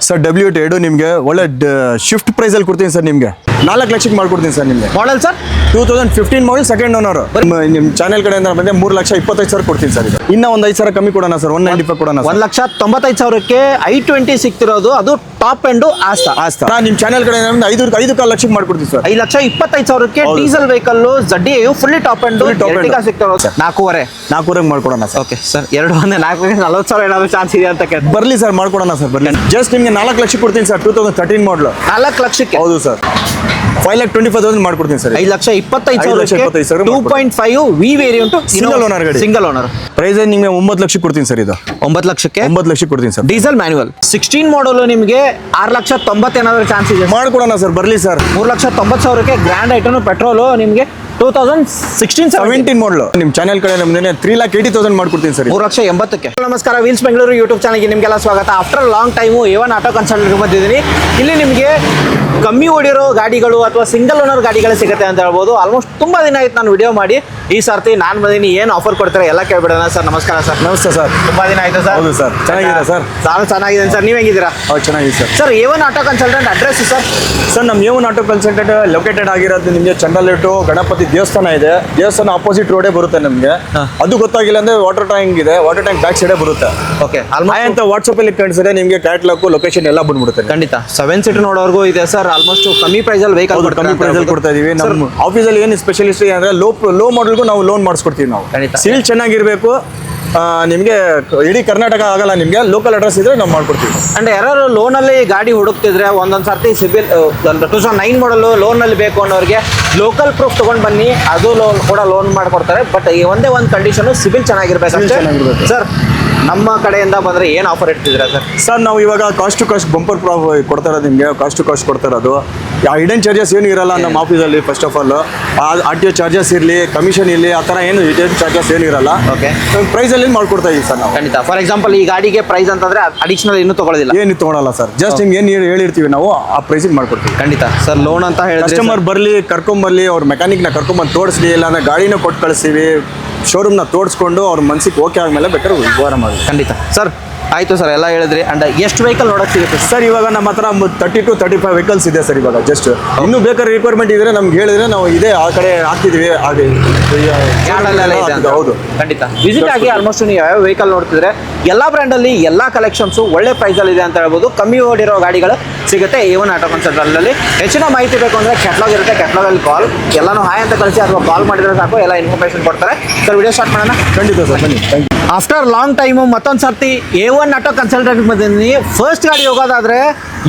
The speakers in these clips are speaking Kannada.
ಸರ್ W2 ನಿಮಗೆ ಒಳ್ಳೆ ಶಿಫ್ಟ್ ಪ್ರೈಸಲ್ಲಿ ಕೊಡ್ತೀನಿ ಸರ್. ನಿಮಗೆ 4 ಲಕ್ಷಕ್ಕೆ ಮಾಡ್ಕೊಡ್ತೀನಿ ಸರ್. ನಿಮಗೆ ಮಾಡಲ್ ಸರ್ 2015 ಮಾಡಲ್ ಸೆಕೆಂಡ್ ಓನರ್. ನಿಮ್ಮ ಚಾನೆಲ್ ಕಡೆಯಿಂದ ಬಂದೆ 3,25,000 ಕೊಡ್ತೀನಿ ಸರ್. ಇದು ಇನ್ನೂ ಒಂದು 5,000 ಕಮ್ಮಿ ಕೊಡೋಣ ಸರ್. 195 ಕೊಡೋಣ. 1,95,000ಕ್ಕೆ i20 ಸಿಗ್ತಿರೋದು, ಅದು ಟಾಪ್ ಎಂಡ್ ಆಸ್ತಾ. ನಾನು ನಿಮ್ಮ ಚಾನೆಲ್ ಕಡೆ 5 ಲಕ್ಷಕ್ಕೆ ಮಾಡ್ಕೊಡ್ತೀನಿ ಸರ್. 5,25,000ಕ್ಕೆ diesel vehicle ZD fully top end ಸಿಗ್ತಿರೋದು 4.5 ಮಾಡ್ಕೊಡೋಣ ಸರ್. ಓಕೆ ಸರ್, 40,000 ಏನಾದ್ರು ಚಾನ್ಸ್ ಇದೆ ಅಂತ ಕೇಳಿ ಬರಲಿ ಸರ್, ಮಾಡ್ಕೊಡೋಣ ಸರ್. ಬರಲಿ ಜಸ್ಟ್ ನಿಮಗೆ 4 ಲಕ್ಷಕ್ಕೆ ಕೊಡ್ತೀನಿ ಸರ್. 2013 ಮಾಡಲು 4 ಲಕ್ಷಕ್ಕೆ. ಹೌದು ಸರ್. 5,25,000 ಮಾಡ್ಕೊಡ್ತೀನಿ sir. 5,25,000 2.5 V variant single owner ಗಾಡಿ. ಸಿಂಗಲ್ ಓನರ್ ಪ್ರೈಸ್ ನಿಮಗೆ 9 ಲಕ್ಷಕ್ಕೆ ಕೊಡ್ತೀನಿ ಸರ್. ಇದು 9 ಲಕ್ಷಕ್ಕೆ 9 ಲಕ್ಷಕ್ಕೆ ಕೊಡ್ತೀನಿ ಸರ್. ಡೀಸೆಲ್ ಮ್ಯಾನ್ಯುವಲ್ 16 ಮಾಡಲ್ ನಿಮಗೆ 6,90,000 ಏನಾದ್ರು ಚಾನ್ಸ್ ಇದೆ ಮಾಡ್ಕೊಡೋಣ ಸರ್. ಬರಲಿ ಸರ್. 3,90,000ಕ್ಕೆ ಗ್ರ್ಯಾಂಡ್ ಐಟಮ್ ಪೆಟ್ರೋಲ್ ನಿಮಗೆ 2016-17 ಮಾಡಲು ನಿಮ್ಮ ಚಾನೆಲ್ ಕಡೆ 3,80,000 ಮಾಡ್ಕೊಡ್ತೀನಿ ಸರ್. 3,80,000ಕ್ಕೆ. ನಮಸ್ಕಾರ, ವೀಲ್ಸ್ ಬೆಂಗಳೂರು ಯೂಟ್ಯೂಬ್ ಚಾನಲ್ಗೆ ನಿಮಗೆಲ್ಲ ಸ್ವಾಗತ. After long time A1 auto consultant ಬಂದಿದ್ದೀನಿ. ಇಲ್ಲಿ ನಿಮಗೆ ಕಮ್ಮಿ ಓಡಿರೋ ಗಾಡಿಗಳು ಅಥವಾ ಸಿಂಗಲ್ ಓನರ್ ಗಾಡಿಗಳು ಸಿಗುತ್ತೆ ಅಂತ ಹೇಳ್ಬೋದು. ಆಲ್ಮೋಸ್ಟ್ ತುಂಬ ದಿನ ಆಯ್ತು ನಾನು ವಿಡಿಯೋ ಮಾಡಿ. ಈ ಸರ್ತಿ ನಾನು ಬಂದೀನಿ, ಏನು ಆಫರ್ ಕೊಡ್ತಾರೆ ಎಲ್ಲ ಕೇಳ್ಬಿಡೋಣ ಸರ್. ನಮಸ್ಕಾರ ಸರ್. ನಮಸ್ತೆ ಸರ್. ತುಂಬ ದಿನ ಆಯ್ತು ಸರ್. ಹೌದು ಸರ್. ಚೆನ್ನಾಗಿದ್ದೀರಾ ಸರ್? ನಾನು ಚೆನ್ನಾಗಿದ್ದೀನಿ ಸರ್. ನೀವು ಹೆಂಗಿದ್ದೀರಾ? ಹೌದು, ಚೆನ್ನಾಗಿದೆ sir. Sir A1 auto consultant address sir? Sir ನಮ್ಮ A1 ಆಟೋ ಕನ್ಸಲ್ಟೆಂಟ್ ಲೊಕೇಟೆಡ್ ಆಗಿರೋದು ನಿಮಗೆ ಚಂಡಲೇಟು ಗಣಪತಿ ದೇವಸ್ಥಾನ ಇದೆ. ದೇವಸ್ಥಾನ ಆಪೋಸಿಟ್ ರೋಡೇ ಬರುತ್ತೆ ನಮಗೆ. ಅದು ಗೊತ್ತಾಗಿಲ್ಲ ಅಂದ್ರೆ ವಾಟರ್ ಟ್ಯಾಂಕ್ ಇದೆ. ವಾಟರ್ ಟ್ಯಾಂಕ್ ಬ್ಯಾಕ್ ಸೈಡೇ ಬರುತ್ತೆ. ಓಕೆ. ಅಂತ ವಾಟ್ಸಪ್ ಅಲ್ಲಿ ಕಳಿಸಿದ್ರೆ ನಿಮಗೆ ಕ್ಯಾಟ್ಲಾಗ್ ಲೊಕೇಶನ್ ಎಲ್ಲ ಬಂದ್ಬಿಡುತ್ತೆ. ಖಂಡಿತ 7 ಸೀಟರ್ ನೋಡೋರ್ಗೂ ಇದೆ ಸರ್. ಆಲ್ಮೋಸ್ಟ್ ಕಮ್ಮಿ ಪ್ರೈಸಲ್ಲಿ ವೆಹಿಕಲ್ ಕಮ್ಮಿ ಪ್ರೈಸಲ್ಲಿ ಕೊಡ್ತಾ ಇದೀವಿ. ನಮ್ಮ ಆಫೀಸಲ್ಲಿ ಏನು ಸ್ಪೆಷಲಿಸ್ಟ್ ಅಂದ್ರೆ ಲೋ ಮಾಡಲ್ಗೂ ನಾವು ಲೋನ್ ಮಾಡಿಸ್ಕೊಡ್ತೀವಿ ನಾವು. ಸೀಲ್ ಚೆನ್ನಾಗಿರ್ಬೇಕು. ನಿಮಗೆ ಇಡೀ ಕರ್ನಾಟಕ ಆಗಲ್ಲ, ನಿಮಗೆ ಲೋಕಲ್ ಅಡ್ರೆಸ್ ಇದ್ರೆ ನಾವು ಮಾಡ್ಕೊಡ್ತೀವಿ. ಅಂಡ್ ಯಾರು ಲೋನಲ್ಲಿ ಗಾಡಿ ಹುಡುಕ್ತಿದ್ರೆ ಒಂದೊಂದು ಸರ್ತಿ ಸಿಬಿಲ್ 2009 ಮಾಡಲು ಲೋನಲ್ಲಿ ಬೇಕು ಅನ್ನೋರಿಗೆ ಲೋಕಲ್ ಪ್ರೂಫ್ ತೊಗೊಂಡು ಬನ್ನಿ, ಅದು ಲೋನ್ ಕೂಡ ಲೋನ್ ಮಾಡಿಕೊಡ್ತಾರೆ. ಬಟ್ ಈ ಒಂದೇ ಒಂದು ಕಂಡೀಷನು ಸಿಬಿಲ್ ಚೆನ್ನಾಗಿರ್ಬೇಕು ಸರ್. ನಮ್ಮ ಕಡೆಯಿಂದ ಬಂದರೆ ಏನು ಆಫರ್ ಇಡ್ತಿದ್ದೀರಾ ಸರ್? ಸರ್ ನಾವು ಇವಾಗ ಕಾಸ್ಟ್ ಟು ಕಾಸ್ಟ್ ಬಂಪರ್ ಕೊಡ್ತಾ ಇರೋದು ನಿಮಗೆ. ಕಾಸ್ಟ್ ಟು ಕಾಸ್ಟ್ ಕೊಡ್ತಾ ಇರೋದು. ಹಿಡನ್ ಚಾರ್ಜಸ್ ಏನು ಇರಲ್ಲ ನಮ್ಮ ಆಫೀಸಲ್ಲಿ. First of all RTO charges ಇರಲಿ, ಕಮಿಷನ್ ಇರಲಿ, ಆ ಥರ ಏನು ಹಿಡನ್ ಚಾರ್ಜಸ್ ಏನು ಇರಲ್ಲ. ಓಕೆ. ಪ್ರೈಸಲ್ಲಿ ಮಾಡ್ಕೊಡ್ತಾ ಇದೀವಿ ಸರ್ ನಾವು. ಖಂಡಿತ. ಫಾರ್ ಎಕ್ಸಾಂಪಲ್ ಈ ಗಾಡಿಗೆ ಪ್ರೈಸ್ ಅಂತಂದರೆ ಅಡಿಷನಲ್ ಇನ್ನೂ ತೊಗೊಳ್ಳೋದಿಲ್ಲ, ಏನು ತೊಗೊಳಲ್ಲ ಸರ್. ಜಸ್ಟ್ ನಿಮ್ಗೆ ಏನು ಹೇಳಿರ್ತೀವಿ ನಾವು ಆ ಪ್ರೈಸಿಗೆ ಮಾಡ್ಕೊಡ್ತೀವಿ. ಖಂಡಿತ ಸರ್. ಲೋನ್ ಅಂತ ಹೇಳಿದ್ರೆ ಕಸ್ಟಮರ್ ಬರಲಿ, ಕರ್ಕೊಂಬರ್ಲಿ, ಅವ್ರ ಮೆಕ್ಯಾನಿಕ್ನ ಕರ್ಕೊಂಬಂದು ತೋರಿಸ್ಲಿ, ಇಲ್ಲಾಂದ್ರೆ ಗಾಡಿನ ಕೊಟ್ಟು ಕಳಿಸ್ತೀವಿ. ಶೋರೂಮ್ನ ತೋರಿಸ್ಕೊಂಡು ಅವ್ರ ಮನ್ಸಿಗೆ ಓಕೆ ಆದಮೇಲೆ ಬೆಟರ್ ವ್ಯವಹಾರ ಮಾಡಿ. ಖಂಡಿತ ಸರ್. ಆಯಿತು ಸರ್, ಎಲ್ಲ ಹೇಳಿದ್ರಿ. ಅಂಡ್ ಎಷ್ಟು ವೆಹಿಕಲ್ ನೋಡೋಕ್ಕೆ ಸಿಗುತ್ತೆ ಸರ್? ಇವಾಗ ನಮ್ಮ ಹತ್ರ 30 to 35 ವೆಹಿಕಲ್ಸ್ ಇದೆ ಸರ್ ಇವಾಗ. ಜಸ್ಟ್ ಇನ್ನೂ ಬೇಕಾದ್ರೆ ರಿಕ್ವೈರ್ಮೆಂಟ್ ಇದ್ರೆ ನಮ್ಗೆ ಹೇಳಿದ್ರೆ ನಾವು ಇದೇ ಆ ಕಡೆ ಹಾಕ್ತಿದ್ವಿ. ಹೌದು, ಖಂಡಿತ ವಿಸಿಟ್ ಆಗಿ. ಆಲ್ಮೋಸ್ಟ್ ನೀವು ಯಾವ ವೆಹಿಕಲ್ ನೋಡ್ತಿದ್ರೆ ಎಲ್ಲ ಬ್ರ್ಯಾಂಡಲ್ಲಿ ಎಲ್ಲ ಕಲೆಕ್ಷನ್ಸು ಒಳ್ಳೆ ಪ್ರೈಸಲ್ಲಿ ಇದೆ ಅಂತ ಹೇಳ್ಬೋದು. ಕಮ್ಮಿ ಓಡಿರೋ ಗಾಡಿಗಳು ಸಿಗುತ್ತೆ A1 ಆಟೋ ಕನ್ಸಲ್ಟೆಂಟಲ್ಲಿ. ಹೆಚ್ಚಿನ ಮಾಹಿತಿ ಬೇಕು ಅಂದರೆ ಕ್ಯಾಟ್ಲಾಗ್ ಇರುತ್ತೆ, ಕ್ಯಾಟ್ಲಾಗಲ್ಲಿ ಕಾಲ್ ಎಲ್ಲನೂ ಹಾಯ್ ಅಂತ ಕಳಿಸಿ ಅಥವಾ ಕಾಲ್ ಮಾಡಿದ್ರೆ ಸಾಕು, ಎಲ್ಲ ಇನ್ಫಾರ್ಮೇಷನ್ ಕೊಡ್ತಾರೆ. ಸರ್ ವಿಡಿಯೋ ಸ್ಟಾರ್ಟ್ ಮಾಡೋಣ. ಖಂಡಿತ ಸರ್, ಬನ್ನಿ. Thank you. After long time ಮತ್ತೊಂದು ಸರ್ತಿ A1 ಆಟೋ ಕನ್ಸಲ್ಟೆಂಟ್ ಬಂದಿದ್ದೀನಿ. ಫಸ್ಟ್ ಗಾಡಿ ಹೋಗೋದಾದ್ರೆ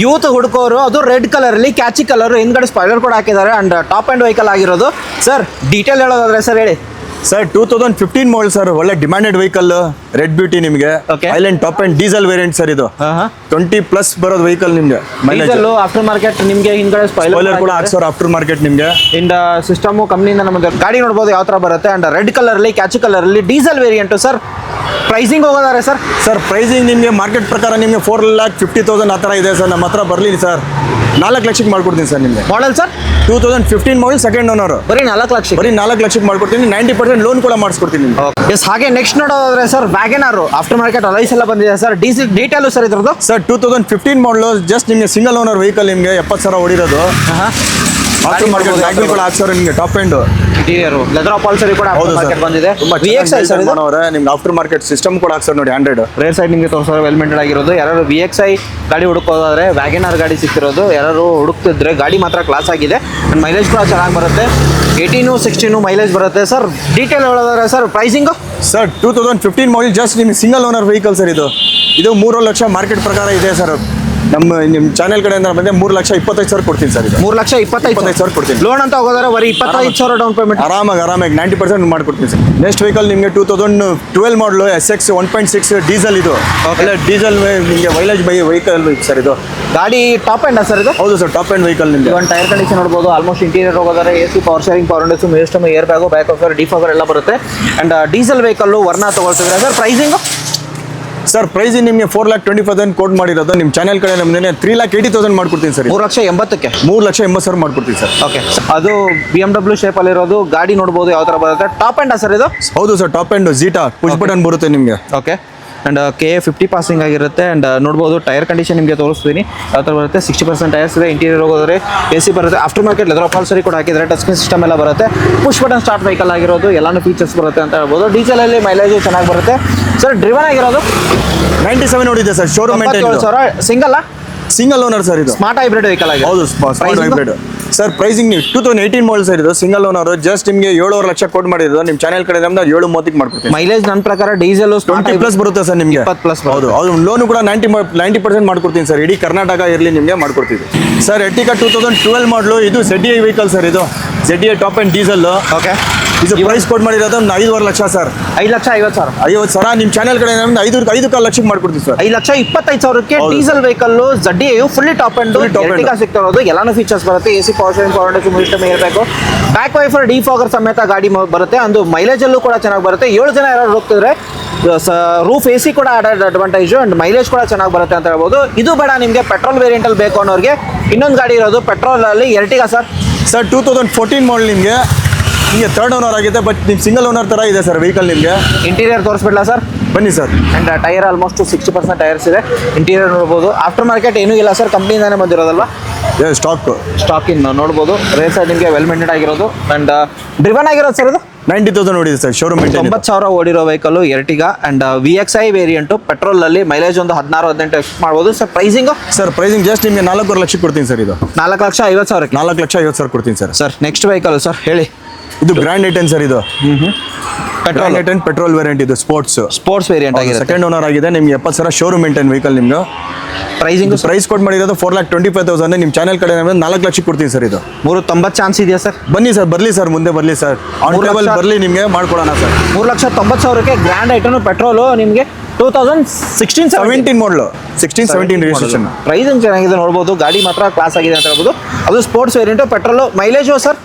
ಯೂತ್ ಹುಡುಕೋರು, ಅದು ರೆಡ್ ಕಲರಲ್ಲಿ ಕ್ಯಾಚಿ ಕಲರ್, ಹಿಂದ್ಗಡೆ ಸ್ಪಾಯ್ಲರ್ ಕೂಡ ಹಾಕಿದ್ದಾರೆ. ಅಂಡ್ ಟಾಪ್ ಆ್ಯಂಡ್ ವೆಹಿಕಲ್ ಆಗಿರೋದು. ಸರ್ ಡೀಟೇಲ್ ಹೇಳೋದಾದ್ರೆ ಸರ್ ಹೇಳಿ. Sir 2015 model sir. ಒಳ್ಳೆ ಡಿಮ್ಯಾಂಡೆಡ್ ವೆಹಿಕಲ್, ರೆಡ್ ಬ್ಯೂಟಿ ನಿಮಗೆ. Island top and diesel variant sir ಇದು. 20+ ಬರೋದು ವೆಹಿಕಲ್ ನಿಮಗೆ. ಡೀಸೆಲ್ ಆಫ್ಟರ್ ಮಾರ್ಕೆಟ್ ನಿಮಗೆ ಹಿಂದ್ಗಡೆ ಸ್ಪಾಯ್ಲರ್ ಕೂಡ ಹಾಕ್ಸೋರು ಆಫ್ಟರ್ ಮಾರ್ಕೆಟ್ ನಿಮಗೆ. ಇಂದ ಸಿಸ್ಟಮು ಕಂಪ್ನಿಯಿಂದ ನಮಗೆ ಗಾಡಿ ನೋಡ್ಬೋದು ಯಾವ ಥರ ಬರುತ್ತೆ. ಅಂಡ್ ರೆಡ್ ಕಲರಲ್ಲಿ ಕ್ಯಾಚಿ ಕಲರಲ್ಲಿ ಡೀಸೆಲ್ ವೇರಿಯಂಟು ಸರ್. ಪ್ರೈಸಿಂಗ್ ಹೋಗೋದಾರೆ ಸರ್? ಸರ್ ಪ್ರೈಸಿಂಗ್ ನಿಮಗೆ ಮಾರ್ಕೆಟ್ ಪ್ರಕಾರ ನಿಮಗೆ 4,50,000 ಆ ಥರ ಇದೆ ಸರ್. ನಮ್ಮ ಹತ್ರ ಬರಲಿ ಸರ್. 4 ಲಕ್ಷಕ್ಕೆ ಮಾಡ್ಕೊಡ್ತೀನಿ ಸರ್ ನಿಮಗೆ. ಮಾಡಲ್ ಸರ್ 2015 ಮಾಡಲ್ ಸೆಕೆಂಡ್ ಓನರ್. ಬರೀ 4 ಲಕ್ಷ. ಬರೀ 4 ಲಕ್ಷಕ್ಕೆ ಮಾಡ್ಕೊಡ್ತೀನಿ. 90% ಲೋನ್ ಕೂಡ ಮಾಡಿಸ್ಕೊಡ್ತೀನಿ ನಿಮಗೆ. ಎಸ್. ಹಾಗೆ ನೆಕ್ಸ್ಟ್ ನೋಡೋದಾದ್ರೆ sir Wagon R after market alloys ಎಲ್ಲ ಬಂದಿದೆ ಸರ್. ಡೀಟೇಲು ಸರ್ ಇದ್ರದ್ದು? ಸರ್ 2015 ಮಾಡಲು ಜಸ್ಟ್ ನಿಮಗೆ ಸಿಂಗಲ್ ಓನರ್ ವೆಹಿಕಲ್. ನಿಮಗೆ 70,000 ಹೊಡಿರೋದು. ಆಫ್ಟರ್ ಮಾರ್ಕೆಟ್ ಬ್ಯಾಗ್ಗಳು ಕೂಡ ಹಾಕ್ಸೋರು ನಿಮಗೆ. ಟಾಪ್ ಎಂಡ್ ಇಂಟೀರಿಯರ್ ಲೆದರ್ ಅಪಾಲ್ಸರಿ ಕೂಡ ಆಫ್ಟರ್ ಮಾರ್ಕೆಟ್ ಬಂದಿದೆ. VXI ಸರ್ ನಿಮ್ಗೆ ಆಫ್ಟರ್ ಮಾರ್ಕೆಟ್ ಸಿಸ್ಟಮ್ ಕೂಡ ಹಾಕ್ಸೋರು ನೋಡಿ. 100 ರೇರ್ ಸೈಡ್ ನಿಮಗೆ ತೋರಿಸೋರು ವೆಲ್ ಮೇಂಟೆಡ್ ಆಗಿರೋದು. ಯಾರು VXI ಗಾಡಿ ಹುಡುಕೋದಾದ್ರೆ ವ್ಯಾಗನಾರ್ ಗಾಡಿ ಸಿಕ್ತಿರೋದು. ಯಾರು ಹುಡುಕ್ತಿದ್ರೆ ಗಾಡಿ ಮಾತ್ರ ಕ್ಲಾಸ್ ಆಗಿದೆ. ಮೈಲೇಜ್ ಕೂಡ ಚೆನ್ನಾಗಿ ಬರುತ್ತೆ. 18-16 ಮೈಲೇಜ್ ಬರುತ್ತೆ ಸರ್. ಡೀಟೇಲ್ ಹೇಳೋದಾದ್ರೆ ಸರ್ ಪ್ರೈಸಿಂಗು? ಸರ್ 2015 ಮಾಡಲ್ ಜಸ್ಟ್ ನಿಮಗೆ ಸಿಂಗಲ್ ಓನರ್ ವೆಹಿಕಲ್ ಸರ್. ಇದು 3 ಲಕ್ಷ ಮಾರ್ಕೆಟ್ ಪ್ರಕಾರ ಇದೆ ಸರ್. ನಿಮ್ಮ ಚಾನೆಲ್ ಕಡೆಯಿಂದ ಬಂದೆ 3,25,000 ಕೊಡ್ತೀನಿ ಸರ್. ಇದು 3,25,000 ಕೊಡ್ತೀನಿ. ಲೋನ್ ಅಂತ ಹೋಗೋದಾರೆ ಬರೀ 25,000 ಡೌನ್ ಪೇಮೆಂಟ್. ಆರಾಮಾಗಿ 90% ಮಾಡ್ಕೊಡ್ತೀನಿ ಸರ್. ನೆಕ್ಸ್ಟ್ ವೆಹಿಕಲ್ ನಿಮಗೆ 2012 ಮಾಡಲು SX 1.6 ಡೀಸೆಲ್. ಇದು ಡೀಸೆಲ್ ನಿಮಗೆ ಮೈಲೇಜ್ ಬೈ ವೆಹಿಕಲ್ ಸರ್. ಇದು ಗಾಡಿ ಟಾಪ್ ಎಂಡ್ ಸರ್ ಇದು? ಹೌದು ಸರ್, ಟಾಪ್ ಎಂಡ್ ವೆಹಿಕಲ್. ನಿಮಗೆ ಒಂದು ಟೈರ್ ಕಂಡೀಷನ್ ನೋಡ್ಬೋದು. ಆಲ್ಮೋಸ್ಟ್ ಇಂಟೀರಿಯರ್ ಹೋಗೋದಾರೆ AC, power steering, power windows, ಮ್ಯೂಸಿಯಮ್, ಏರ್ ಬ್ಯಾಗು, ಬ್ಯಾಕ್ ಆಫರ್, ಡಿಫಾಗರ್ ಎಲ್ಲ ಬರುತ್ತೆ. ಅಂಡ್ ಡೀಸೆಲ್ ವೆಹಿಕಲ್ಲು ವರ್ಣ ತೊಗೊಳ್ತಿದ್ರೆ ಸರ್ ಪ್ರೈಸಿಂಗು? ಸರ್ ಪ್ರೈಸ್ ನಿಮಗೆ 4,25,000 ಕೋಟ್ ಮಾಡಿರೋದು. ನಿಮ್ಮ ಚಾನೆಲ್ ಕಡೆ ನಮ್ಮದೇ 3,80,000 ಮಾಡ್ಕೊಡ್ತೀನಿ ಸರ್. 3,80,000ಕ್ಕೆ 3,80,000 ಮಾಡ್ಕೊಡ್ತೀನಿ ಸರ್. ಓಕೆ. ಅದು BMW ಶೇಪಲ್ಲಿರೋದು ಗಾಡಿ ನೋಡ್ಬೋದು ಯಾವ ಥರ ಬರುತ್ತೆ. ಟಾಪ್ ಎಂಡ್ ಸರ್ ಇದು? ಹೌದು sir, top end zeta push button ಬರುತ್ತೆ ನಿಮಗೆ. ಓಕೆ. ಆ್ಯಂಡ್ KA50 ಪಾಸಿಂಗ್ ಆಗಿರುತ್ತೆ. ಆ್ಯಂಡ್ ನೋಡ್ಬೋದು ಟೈರ್ ಕಂಡೀಷನ್ ನಿಮಗೆ ತೋರಿಸ್ತೀನಿ ಯಾವ ಥರ ಬರುತ್ತೆ. 60% ಟೈರ್ಸ್ ಇದೆ. ಇಂಟೀರಿಯರ್ ಹೋಗೋದ್ರೆ AC ಬರುತ್ತೆ. ಆಫ್ಟರ್ ಮಾರ್ಕೆಟ್ ಲೆದರ್ ಅಪಾಲ್ಸರಿ ಕೂಡ ಹಾಕಿದರೆ. ಟಚ್ ಸ್ಕ್ರೀನ್ ಸಿಸ್ಟಮ್ ಎಲ್ಲ ಬರುತ್ತೆ. ಪುಷ್ ಬಟನ್ ಸ್ಟಾರ್ಟ್ ವೆಹಿಕಲ್ ಆಗಿರೋದು ಎಲ್ಲಾನು ಫೀಚರ್ಸ್ ಬರುತ್ತೆ ಅಂತ ಹೇಳ್ಬೋದು. ಡೀಸೆಲಲ್ಲಿ ಮೈಲೇಜು ಚೆನ್ನಾಗಿ ಬರುತ್ತೆ ಸರ್. ಡ್ರಿವನ್ ಆಗಿರೋದು 97 ನೋಡಿದೆ sir. Showroom maintain 97,000 single owner sir ಇದು. ಸ್ಮಾರ್ಟ್ ಹೈಬ್ರಿಡ್ ವೆಹಿಕಲ್ ಆಗಿದೆ. ಹೌದು ಸ್ಮಾರ್ಟ್ ಹೈಬ್ರಿಡ್ ಸರ್. ಪ್ರೈಸಿಂಗ್ ನೀವು 2018 ಮಾಡಲ್ ಸರ್ ಇದು. ಸಿಂಗಲ್ ಓನರ್ ಜಸ್ಟ್ ನಿಮಗೆ 7.5 ಲಕ್ಷ ಕೊಟ್ಟು ಮಾಡಿರೋದು. ನಿಮ್ಮ ಚಾನೆಲ್ ಕಡೆ ನಮ್ದು 7.30 ಮಾಡ್ಕೊಡ್ತೀನಿ. ಮೈಲೇಜ್ ನನ್ನ ಪ್ರಕಾರ ಡೀಸೆಲ್ 20+ ಬರುತ್ತೆ ಸರ್ ನಿಮಗೆ. 20+ ಹೌದು ಹೌದು. ಲೋನು ಕೂಡ 90% ಮಾಡ್ಕೊಡ್ತೀನಿ ಸರ್. ಇಡೀ ಕರ್ನಾಟಕ ಇರಲಿ ನಿಮಗೆ ಮಾಡ್ಕೊಡ್ತೀವಿ ಸರ್. ಎರ್ಟಿಗಾ 2012 ಮಾಡಲು ಇದು ZDI ವೆಹಿಕಲ್ ಸರ್. ಇದು ZDI top and diesel. Okay. ಇದು ಪ್ರೈಸ್ ಕೊಟ್ಟು ಮಾಡಿರೋದು 5.5 ಲಕ್ಷ ಸರ್. 5,50,000 50 ಸರ. ನಿಮ್ಮ ಚಾನೆಲ್ ಕಡೆ ನಮ್ದು 5.25 ಲಕ್ಷಕ್ಕೆ ಮಾಡ್ಕೊಡ್ತೀವಿ ಸರ್. 5,25,000ಕ್ಕೆ diesel vehicle ZDI fully top and Ertiga ಸಿಗ್ತಾ ಇರೋದು. ಎಲ್ಲಾನು ಫೀಚರ್ಸ್ ಬರುತ್ತೆ. AC power steering, power window, system ಇರಬೇಕು. ಬ್ಯಾಕ್ ವೈಫರ್ ಡಿಫಾಗರ್ ಸಮೇತ ಗಾಡಿ ಬರುತ್ತೆ. ಒಂದು ಮೈಲೇಜ್ ಅಲ್ಲೂ ಕೂಡ ಚೆನ್ನಾಗಿ ಬರುತ್ತೆ. 7 ಜನ ಯಾರು ಹೋಗ್ತಿದ್ರೆ ರೂಫ್ AC ಕೂಡ ಅಡ್ವಾಂಟೇಜು ಅಂಡ್ ಮೈಲೇಜ್ ಕೂಡ ಚೆನ್ನಾಗಿ ಬರುತ್ತೆ ಅಂತ ಹೇಳ್ಬೋದು. ಇದು ಬೇಡ ನಿಮಗೆ ಪೆಟ್ರೋಲ್ ವೇರಿಯಂಟ್ ಅಲ್ಲಿ ಬೇಕು ಅನ್ನೋರಿಗೆ ಇನ್ನೊಂದು ಗಾಡಿ ಇರೋದು ಪೆಟ್ರೋಲ್ ಅಲ್ಲಿ ಎರ್ಟಿಗಾ ಸರ್. 2014 ಮಾಡಲ್ ನಿಮಗೆ 3rd ಓನರ್ ಆಗಿದೆ. ಬಟ್ ನಿಮ್ಮ ಸಿಂಗಲ್ ಓನರ್ ಥರ ಇದೆ ಸರ್ ವೆಹಿಕಲ್. ನಿಮಗೆ ಇಂಟೀರಿಯರ್ ತೋರಿಸ್ಬಿಡ್ಲಾ ಸರ್? ಬನ್ನಿ sir. And tyre almost 60% tyres ಇದೆ. ಇಂಟೀರಿಯರ್ ನೋಡ್ಬೋದು. ಆಫ್ಟರ್ ಮಾರ್ಕೆಟ್ ಏನೂ ಇಲ್ಲ ಸರ್. ಕಂಪ್ನಿಯಿಂದಾನೇ ಬಂದಿರೋದಲ್ವಾ? ಸ್ಟಾಕ್ ಇನ್ ನೋಡ್ಬೋದು. ರೇಸ್ ನಿಮಗೆ ವೆಲ್ ಮೇಂಟೈನ್ ಆಗಿರೋದು ಆ್ಯಂಡ್ ಡ್ರಿವನ್ ಆಗಿರೋದು ಸರ್. ಇದು 90,000 ನೋಡಿದೆ ಸರ್. ಶೋರೂಮ್ 90,000 ಓಡಿರೋ vehicle Ertiga and VXI variant petrol ಅಲ್ಲಿ ಮೈಲೇಜ್ ಒಂದು 16-18 ಎಕ್ಸ್ಪೆಕ್ಟ್ ಮಾಡ್ಬೋದು sir. Pricing sir pricing just ನಿಮಗೆ 4.5 ಲಕ್ಷಕ್ಕೆ ಕೊಡ್ತೀನಿ ಸರ್. ಇದು 4,50,000. 4,50,000 ಕೊಡ್ತೀನಿ sir. Sir next vehicle sir ಹೇಳಿ. ಇದು ಗ್ರ್ಯಾಂಡ್ ಐಟನ್ ಸರ್. ಇದು ಪೆಟ್ರೋಲ್ ವೇರಿಯಂಟ್. ಇದು ಸ್ಪೋರ್ಟ್ಸ್ ವೇರಿಯಂಟ್ ಆಗಿದೆ. 2nd ಓನರ್ ಆಗಿದೆ. ನಿಮ್ಗೆ 70,000 ಶೋರೂಮ್ ಮೇಂಟೈನ್ ವೆಹಿಕಲ್. ನಿಮ್ಗೆ ಪ್ರೈಸ್ ಕೊಟ್ಟು ಮಾಡಿರೋದು 4,25,000. ನಿಮ್ಮ ಚಾನೆಲ್ ಕಡೆ 4 ಲಕ್ಷಕ್ಕೆ ಕೊಡ್ತೀನಿ ಸರ್. ಇದು 390 ಚಾನ್ಸ್ ಇದೆಯಾ ಸರ್? ಬನ್ನಿ ಸರ್. ಬರಲಿ ಸರ್. ಮುಂದೆ ಬರಲಿ ಸರ್. ಆನ್ ಟೇಬಲ್ ಬರಲಿ. ನಿಮಗೆ ಮಾಡ್ಕೊಡೋಣ ಸರ್. 3,90,000ಕ್ಕೆ ಗ್ರ್ಯಾಂಡ್ ಐಟನ್ ಪೆಟ್ರೋಲು ನಿಮಗೆ 2016-17 ಮಾಡಲು. 16-17 ರಿಜಿಸ್ಟ್ರೇಷನ್. ಪ್ರೈಸಿಂಗ್ ಚೆನ್ನಾಗಿದೆ ನೋಡ್ಬೋದು. ಗಾಡಿ ಮಾತ್ರ ಕ್ಲಾಸ್ ಆಗಿದೆ ಅಂತ ಹೇಳ್ಬೋದು. ಅದು sports variant petrol. Mileage sir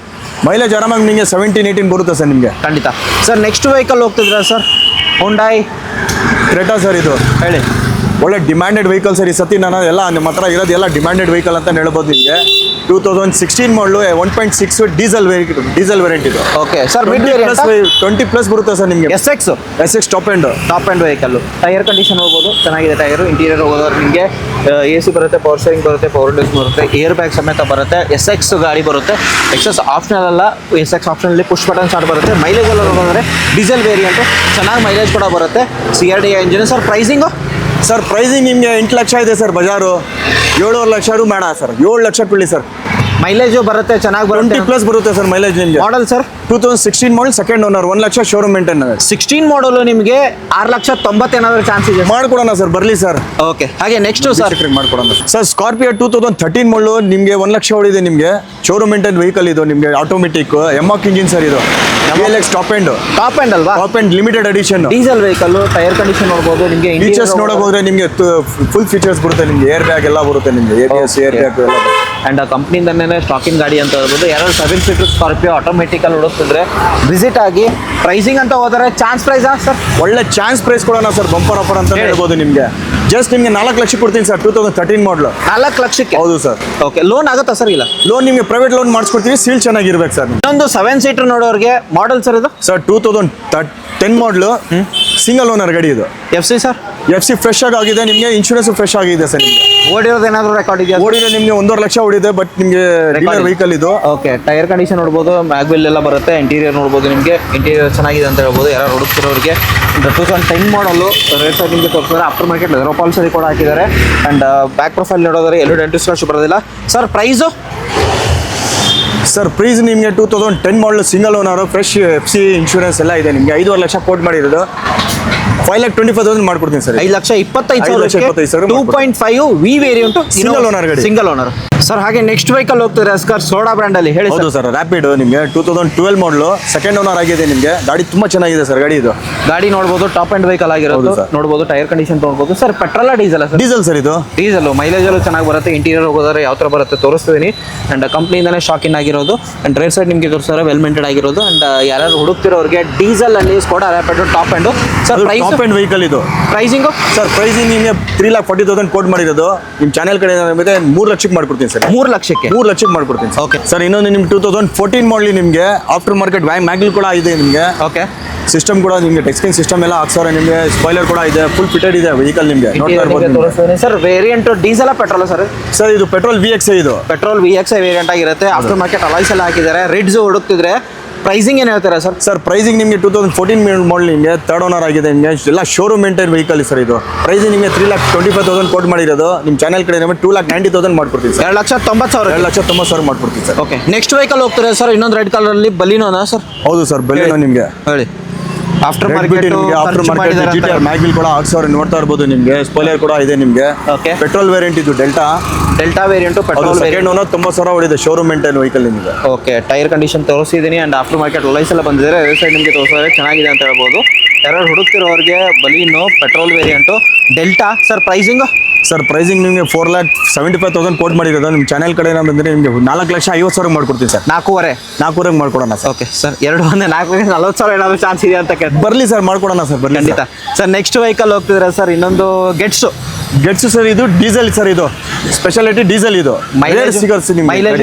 mileage ಆರಾಮಾಗಿ ನಿಮಗೆ 17-18 ಬರುತ್ತೆ ಸರ್ ನಿಮಗೆ. ಖಂಡಿತ ಸರ್. ನೆಕ್ಸ್ಟ್ ವೆಹಿಕಲ್ ಹೋಗ್ತಿದ್ರ ಸರ್? Hyundai Creta sir. ಇದು ಹೇಳಿ. ಒಳ್ಳೆ ಡಿಮ್ಯಾಂಡೆಡ್ ವೆಹಿಕಲ್ ಸರ್. ಈ ಸತಿ ನಾನು ಎಲ್ಲ ನಿಮ್ಮ ಹತ್ರ ಇರೋದು ಎಲ್ಲ ಡಿಮ್ಯಾಂಡೆಡ್ ವೆಹಿಕಲ್ ಅಂತ ಹೇಳ್ಬೋದು ನಿಮಗೆ. 2016 ಮಾಡಲು 1.6 ಡೀಸೆಲ್ ವೇರಿಯಂಟ್ ಇದು. Okay sir. 20+ ಬರುತ್ತೆ ಸರ್ ನಿಮಗೆ. SX top and vehicle. Tyre condition ಹೋಗ್ಬೋದು. ಚೆನ್ನಾಗಿದೆ ಟೈರು. ಇಂಟೀರಿಯರ್ ಹೋಗೋದ್ರೆ ನಿಮಗೆ AC ಬರುತ್ತೆ, ಪವರ್ ಸ್ಟೀರಿಂಗ್ ಬರುತ್ತೆ, ಪವರ್ ವಿಂಡೋಸ್ ಬರುತ್ತೆ, ಏರ್ ಬ್ಯಾಗ್ ಸಮೇತ ಬರುತ್ತೆ. SX ಗಾಡಿ ಬರುತ್ತೆ. XS ಆಪ್ಷನಲ್ ಅಲ್ಲ. SX ಆಪ್ಷನಲ್ಲಿ ಪುಷ್ ಬಟನ್ ಸ್ಟಾರ್ಟ್ ಬರುತ್ತೆ. ಮೈಲೇಜ್ ಎಲ್ಲ ಹೋಗೋದ್ರೆ ಡೀಸೆಲ್ ವೇರಿಯಂಟು ಚೆನ್ನಾಗಿ ಮೈಲೇಜ್ ಕೂಡ ಬರುತ್ತೆ. CRDI engine. Sir pricing sir pricing ನಿಮಗೆ 8 ಲಕ್ಷ ಇದೆ ಸರ್. ಬಜಾರು 7.5 ಲಕ್ಷ ಬೇಡ ಸರ್. 7 ಲಕ್ಷ ಕೊಡಿ ಸರ್. ಮೈಲೇಜು ಬರುತ್ತೆ ಚೆನ್ನಾಗಿ ಬರುತ್ತೆ. 20+ ಬರುತ್ತೆ ಸರ್ ಮೈಲೇಜ್ ನಿಮಗೆ. ಮಾಡಲ್ ಸರ್ 2016 ಮಾಡಲ್ 2nd owner. 1 lakh showroom maintain. 16 ಮಾಡಲು ನಿಮಗೆ 6,90,000 ಏನಾದರೂ ಚಾನ್ಸ್ ಇದೆ? ಮಾಡ್ಕೊಡೋಣ ಸರ್. ಬರಲಿ ಸರ್. ಓಕೆ. ಹಾಗೆ ನೆಕ್ಸ್ಟ್ ಸರ್ ಮಾಡ್ಕೊಡೋಣ ಸರ್. ಸ್ಕಾರ್ಪಿಯೋ 2013 ಮಾಡಲು ನಿಮಗೆ 1 ಲಕ್ಷ ಹೊಡಿದೆ ನಿಮಗೆ. Showroom maintain vehicle. ಇದು ನಿಮಗೆ ಆಟೋಮೆಟಿಕ್ ಎಮಾಕ್ ಇಂಜಿನ್ ಸರ್. ಇದು VLX ಟಾಪ್ ಆ್ಯಂಡ್ ಅಲ್ವಾ? Top end limited edition diesel vehicle. Tyre condition ನೋಡ್ಬೋದು. ನಿಮಗೆ ಫೀಚರ್ಸ್ ನೋಡಕ್ ಹೋದ್ರೆ ನಿಮಗೆ ಫುಲ್ ಫೀಚರ್ಸ್ ಬರುತ್ತೆ. ನಿಮಗೆ ಏರ್ ಬ್ಯಾಗ್ ಎಲ್ಲ ಬರುತ್ತೆ. ನಿಮಗೆ ABS ಏರ್ ಬ್ಯಾಗ್ ಎಲ್ಲ ಬರುತ್ತೆ. ಆ್ಯಂಡ್ ಕಂಪ್ನಿಯಿಂದನೇ ಸ್ಟಾಕಿನ್ ಗಾಡಿ ಅಂತ ಹೇಳ್ಬೋದು. ಯಾರು 7 ಸೀಟರ್ ಸ್ಕಾರ್ಪಿಯೋ ಆಟೋಮೆಟಿಕಲ್ ಹುಡುಕ್ತಿದ್ರೆ ವಿಸಿಟ್ ಆಗಿ. ಪ್ರೈಸಿಂಗ್ ಅಂತ ಹೋದರೆ ಚಾನ್ಸ್ ಪ್ರೈಸಾ ಸರ್? ಒಳ್ಳೆ ಚಾನ್ಸ್ ಪ್ರೈಸ್ ಕೊಡೋಣ ಸರ್. ಬಂಪರ್ ಆಫರ್ ಅಂತ ಹೇಳ್ಬೋದು ನಿಮಗೆ. ಜಸ್ಟ್ ನಿಮಗೆ 4 ಲಕ್ಷ ಕೊಡ್ತೀನಿ ಸರ್. 2013 ಮಾಡಲು 4 ಲಕ್ಷಕ್ಕೆ. ಹೌದು ಸರ್. ಓಕೆ. ಲೋನ್ ಆಗುತ್ತಾ ಸರ್? ಇಲ್ಲ. ಲೋನ್ ನಿಮಗೆ ಪ್ರೈವೇಟ್ ಲೋನ್ ಮಾಡಿಸ್ಕೊಡ್ತೀವಿ. ಸೀಲ್ ಚೆನ್ನಾಗಿರ್ಬೇಕು ಸರ್. ಇನ್ನೊಂದು 7 ಸೀಟರ್ ನೋಡೋರಿಗೆ ಮಾಡಲ್ ಸರ್. ಇದು ಸರ್ 2010 ಮಾಡಲು ಸಿಂಗಲ್ ಓನರ್ ಗಾಡಿ. ಇದು FC ಸರ್. FC ಫ್ರೆಶ್ ಆಗಿದೆ. ನಿಮಗೆ ಇನ್ಶೂರೆನ್ಸ್ ಫ್ರೆಶ್ ಆಗಿದೆ ಸರ್. ನಿಮಗೆ ಓಡಿರೋದು ಏನಾದರೂ ರೆಕಾರ್ಡ್ ಇದೆಯಾ? ಓಡಿದೆ ನಿಮಗೆ 1.5 ಲಕ್ಷ ಓಡಿದೆ. ಬಟ್ ನಿಮಗೆ ಡೀಲರ್ ವೆಹಿಕಲ್ ಇದು. ಓಕೆ. ಟೈರ್ ಕಂಡೀಷನ್ ನೋಡ್ಬೋದು. ಮ್ಯಾಗ್ವಿಲ್ ಎಲ್ಲ ಬರುತ್ತೆ. ಇಂಟೀರಿಯರ್ ನೋಡ್ಬೋದು. ನಿಮಗೆ ಇಂಟೀರಿಯರ್ ಚೆನ್ನಾಗಿದೆ ಅಂತ ಹೇಳ್ಬೋದು. ಯಾರು ಹುಡುಕ್ತಿರೋರಿಗೆ. 2010 ಮಾಡಲು ರೇಟ್ ಸೈಡ್ ನಿಮಗೆ ತೋರಿಸಿದ್ರೆ. ಆಫ್ಟರ್ ಮಾರ್ಕೆಟ್ ಲೆದರ್ ಅಪಾಲ್ಸರಿ ಕೂಡ ಹಾಕಿದ್ದಾರೆ. ಆ್ಯಂಡ್ ಬ್ಯಾಕ್ ಪ್ರೊಫೈಲ್ ನೋಡೋದ್ರೆ ಎಲ್ಲೂ ಡೆಂಟಿಸ್ ಸ್ಕ್ರಾಚ್ ಬರೋದಿಲ್ಲ ಸರ್. ಪ್ರೈಸು ಸರ್ ಪ್ರೈಸ್ ನಿಮಗೆ 2010 model single owner. Fresh FC insurance ಎಲ್ಲ ಇದೆ. ನಿಮಗೆ 5.5 ಲಕ್ಷ ಕೋಟ್ ಮಾಡಿರೋದು. 5,25,000 ಮಾಡ್ಕೊಡ್ತೀನಿ sir. 5,25,000 2.5 V variant single owner ಗಾಡಿ. Single owner sir. ಹಾಗೆ ನೆಕ್ಸ್ಟ್ ವೆಹಿಕಲ್ ಹೋಗ್ತಾರೆ ಅಸ್ಕರ್ ಸೋಡಾ ಬ್ರ್ಯಾಂಡ್ ಅಲ್ಲಿ. ಹೇಳಿ. ಹೌದು ಸರ್. ರ್ಯಾಪಿಡ್ ನಿಮಗೆ 2012 ಮಾಡಲು 2nd ಓನರ್ ಆಗಿದೆ. ನಿಮಗೆ ಗಾಡಿ ತುಂಬಾ ಚೆನ್ನಾಗಿದೆ ಸರ್. ಗಾಡಿ ಇದು ಗಾಡಿ ನೋಡ್ಬೋದು. ಟಾಪ್ ಅಂಡ್ ವೆಹಿಕಲ್ ಆಗಿರೋದು ನೋಡ್ಬೋದು. ಟೈರ್ ಕಂಡೀಷನ್ ನೋಡ್ಬೋದು sir. Petrol diesel sir? Diesel sir. ಇದು ಡೀಸೆಲ್. ಮೈಲೇಜ್ ಎಲ್ಲ ಚೆನ್ನಾಗಿ ಬರುತ್ತೆ. ಇಂಟೀರಿಯರ್ ಹೋಗೋದ್ರೆ ಯಾವ ಥರ ಬರುತ್ತೆ ತೋರಿಸ್ತೀನಿ. ಆ್ಯಂಡ್ ಕಂಪ್ನಿಯಿಂದನೇ ಸ್ಟಾಕ್ ಇನ್ ಆಗಿರೋದು. ಆ್ಯಂಡ್ ರೇಟ್ ಸೈಡ್ ನಿಮಗೆ ತೋರಿಸ್ತಾರೆ ವೆಲ್ ಮೇಂಟೈನ್ ಆಗಿರೋದು. ಆ್ಯಂಡ್ ಯಾರು ಹುಡುಕ್ತಿರೋರಿಗೆ ಡೀಸೆಲ್ ಅಲ್ಲಿ Skoda Rapid top end sir. Price top end vehicle ಇದು ಪ್ರೈಸಿಂಗು ಸರ್. ಪ್ರೈಸಿಂಗ್ ನಿಮಗೆ 3,40,000 ಕೋಟ್ ಮಾಡಿರೋದು. ನಿಮ್ಮ ಚಾನೆಲ್ ಕಡೆ ಏನಾಗುತ್ತೆ 3 ಲಕ್ಷಕ್ಕೆ ಮಾಡ್ಕೊಡ್ತೀನಿ ಸರ್. 3 ಲಕ್ಷಕ್ಕೆ 3 ಲಕ್ಷಕ್ಕೆ ಮಾಡ್ಕೊಡ್ತೀನಿ ಸರ್. Okay. ಸರ್ ಇನ್ನೊಂದು ನಿಮ್ಗೆ 2014 ಮಾಡಲಿ ನಿಮಗೆ ಆಫ್ಟರ್ ಮಾರ್ಕೆಟ್ ಮ್ಯಾಗ್ಲ್ ಕೂಡ ಇದೆ ನಿಮಗೆ. ಓಕೆ. ಸಿಸ್ಟಮ್ ಕೂಡ ನಿಮಗೆ ಟೆಕ್ಸ್ಟಿಂಗ್ ಸಿಸ್ಟಮ್ ಎಲ್ಲ ಹಾಕ್ಸೋರೆ ನಿಮಗೆ. ಸ್ಪಾಯ್ಲರ್ ಕೂಡ ಇದೆ, ಫುಲ್ ಫಿಟೆಡ್ ಇದೆ ವೆಹಿಕಲ್ ನಿಮಗೆ ನೋಡ್ತಾ ಇರ್ಬೋದು. Sir variant diesel petrol sir? Sir ಇದು ಪೆಟ್ರೋಲ್ VXI ಇದು. ಪೆಟ್ರೋಲ್ VXI ವೇರಿಯಂಟ್ ಆಗಿರುತ್ತೆ. ಆಫ್ಟರ್ ಮಾರ್ಕೆಟ್ ಅಲಾಯ್ಸ್ ಎಲ್ಲ ಹಾಕಿದ್ದಾರೆ. ರಿಡ್ಸ್ ಹುಡುಕ್ತಿದ್ರೆ ಪ್ರೈಸಿಂಗ್ ಏನು ಹೇಳ್ತೀರಾ ಸರ್? ಸರ್ ಪ್ರೈಸಿಂಗ್ ನಿಮಗೆ 2014 ಮಾಡಲ್ ನಿಮಗೆ 3rd ಓನರ್ ಆಗಿದೆ ನಿಮಗೆ. ಎಲ್ಲ ಶೋರೂಮ್ ಮೇಂಟೈನ್ ವೆಹಿಕಲ್ ಸರ್ ಇದು. ಪ್ರೈಸಿಂಗ್ ನಿಮಗೆ 3,25,000 ಕೋಟ್ ಮಾಡಿರೋದು. ನಿಮ್ಮ ಚಾನೆಲ್ ಕಡೆ 2,90,000 ಮಾಡ್ಕೊಡ್ತೀವಿ ಸರ್. 2,90,000. 2,90,000 ಮಾಡ್ಕೊಡ್ತೀವಿ ಸರ್. ಓಕೆ. ನೆಕ್ಸ್ಟ್ ವೆಹಿಕಲ್ ಹೋಗ್ತಾರೆ ಸರ್, ಇನ್ನೊಂದು ರೆಡ್ ಕಲರ್ ಅಲ್ಲಿ ಬಲಿನೋನಾ ಸರ್? ಹೌದು ಸರ್, ಬೆಲೆನೋ ನಿಮಗೆ ಹೇಳಿ. ಆಫ್ಟರ್ ಮಾರ್ಕೆಟ್ ಮಾರ್ಕೆಟ್ ಮ್ಯಾಗ್ವಿಲ್ ಕೂಡ ಹಾಕ್ಸೋರೆ ನೋಡ್ತಾ ಇರ್ಬೋದು ನಿಮಗೆ. ಸ್ಪಾಯ್ಲರ್ ಕೂಡ ಇದೆ ನಿಮಗೆ. ಓಕೆ. ಪೆಟ್ರೋಲ್ ವೇರಿಯಂಟ್ ಇದು Delta variant petrol second owner 90,000 ಹೊಡಿದೆ ಶೋರೂಮ್ ಮೇಂಟೈನ್ ವೆಹಿಕಲ್ ನಿಮಗೆ. ಓಕೆ. ಟೈರ್ ಕಂಡೀಷನ್ ತೋರಿಸಿದ್ದೀನಿ ಅಂಡ್ ಆಫ್ಟರ್ ಮಾರ್ಕೆಟ್ ಲೈಸ್ ಎಲ್ಲ ಬಂದಿದ್ದಾರೆ. ಸೈಡ್ ನಿಮಗೆ ತೋರಿಸಿದ್ರೆ ಚೆನ್ನಾಗಿದೆ ಅಂತ ಹೇಳ್ಬೋದು. ಯಾರು ಹುಡುಕ್ತಿರೋರಿಗೆ Baleno petrol variant Delta. Sir pricing? Sir pricing ನಿಮಗೆ 4,75,000 ಕೋಟ್ ಮಾಡಿರೋದು. ನಿಮ್ಮ ಚಾನೆಲ್ ಕಡೆ ಬಂದರೆ ನಿಮಗೆ 4,50,000 ಮಾಡ್ಕೊಡ್ತೀನಿ ಸರ್. 4,400 ಮಾಡ್ಕೊಡೋಣ ಸರ್. Okay sir. 4,40,000 ಏನಾದರೂ ಚಾನ್ಸ್ ಇದೆ ಅಂತ ಕೇಳಿ ಬರಲಿ ಸರ್, ಮಾಡ್ಕೊಡೋಣ ಸರ್, ಬರಲಿ. ಖಂಡಿತ ಸರ್. ನೆಕ್ಸ್ಟ್ ವೆಹಿಕಲ್ ಹೋಗ್ತಿದ್ರೆ ಸರ್ ಇನ್ನೊಂದು ಗೆಟ್ಸು. ಸರ್ ಇದು ಡೀಸೆಲ್ ಸರ್. ಇದು ಸ್ಪೆಷಾಲಿಟಿ ಡೀಸೆಲ್ ಇದು. ಮೈಲೇಜ್ ಸಿಗರ್ಸ್